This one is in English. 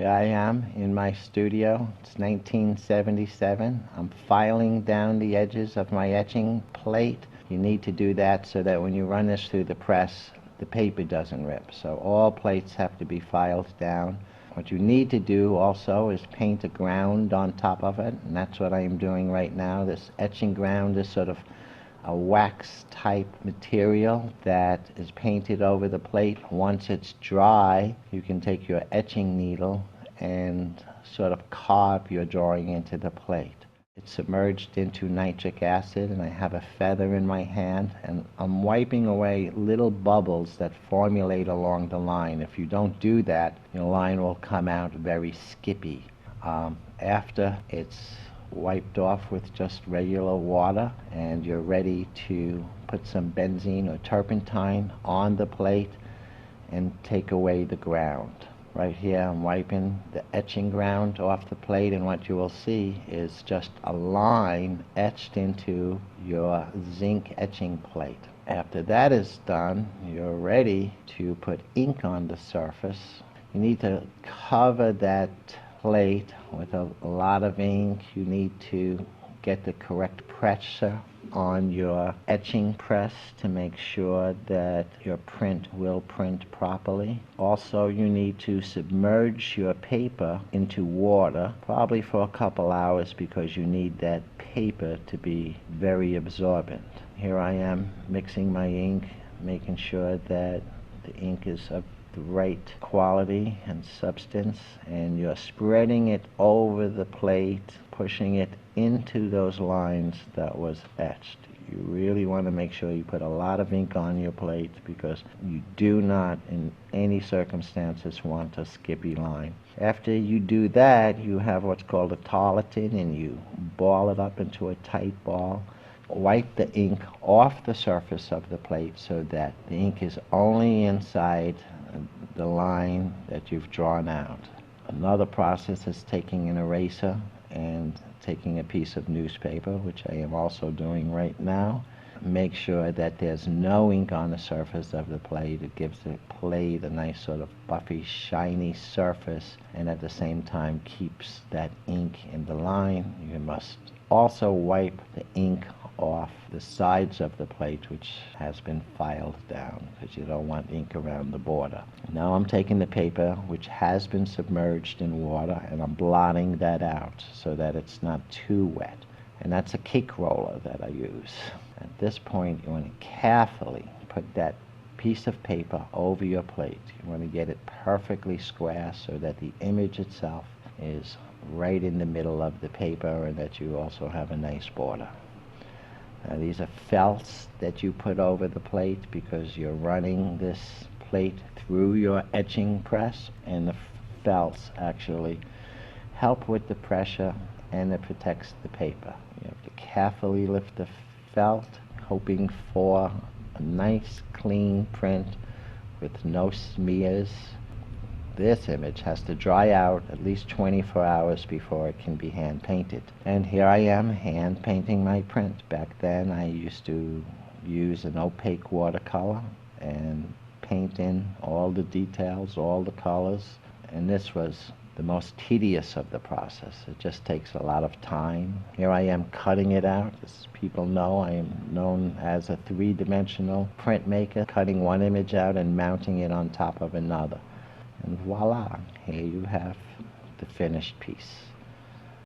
Here I am in my studio. It's 1977. I'm filing down the edges of my etching plate. You need to do that so that when you run this through the press, the paper doesn't rip. So all plates have to be filed down. What you need to do also is paint a ground on top of it, and that's what I am doing right now. This etching ground is sort of a wax type material that is painted over the plate. Once it's dry, you can take your etching needle and sort of carve your drawing into the plate. It's submerged into nitric acid, and I have a feather in my hand, and I'm wiping away little bubbles that formulate along the line. If you don't do that, your line will come out very skippy. After it's wiped off with just regular water and you're ready to put some benzene or turpentine on the plate and take away the ground. Right here I'm wiping the etching ground off the plate, and what you will see is just a line etched into your zinc etching plate. After that is done, you're ready to put ink on the surface. You need to cover that plate with a lot of ink. You need to get the correct pressure on your etching press to make sure that your print will print properly. Also, you need to submerge your paper into water, probably for a couple hours, because you need that paper to be very absorbent. Here I am mixing my ink, making sure that the ink is of the right quality and substance, and you're spreading it over the plate, pushing it into those lines that was etched. You really want to make sure you put a lot of ink on your plate, because you do not in any circumstances want a skippy line. After you do that, you have what's called a tarlatan, and you ball it up into a tight ball. Wipe the ink off the surface of the plate so that the ink is only inside the line that you've drawn out. Another process is taking an eraser and taking a piece of newspaper, which I am also doing right now. Make sure that there's no ink on the surface of the plate. It gives the plate a nice sort of buffy, shiny surface, and at the same time keeps that ink in the line. You must also wipe the ink off the sides of the plate, which has been filed down, because you don't want ink around the border. Now I'm taking the paper, which has been submerged in water, and I'm blotting that out so that it's not too wet. And that's a cake roller that I use. At this point, you want to carefully put that piece of paper over your plate. You want to get it perfectly square so that the image itself is right in the middle of the paper, and that you also have a nice border. These are felts that you put over the plate because you're running this plate through your etching press, and the felts actually help with the pressure, and it protects the paper. You have to carefully lift the felt, hoping for a nice clean print with no smears. This image has to dry out at least 24 hours before it can be hand painted. And here I am hand painting my print. Back then I used to use an opaque watercolor and paint in all the details, all the colors. And this was the most tedious of the process. It just takes a lot of time. Here I am cutting it out. As people know, I am known as a three-dimensional printmaker, cutting one image out and mounting it on top of another. And voila, here you have the finished piece.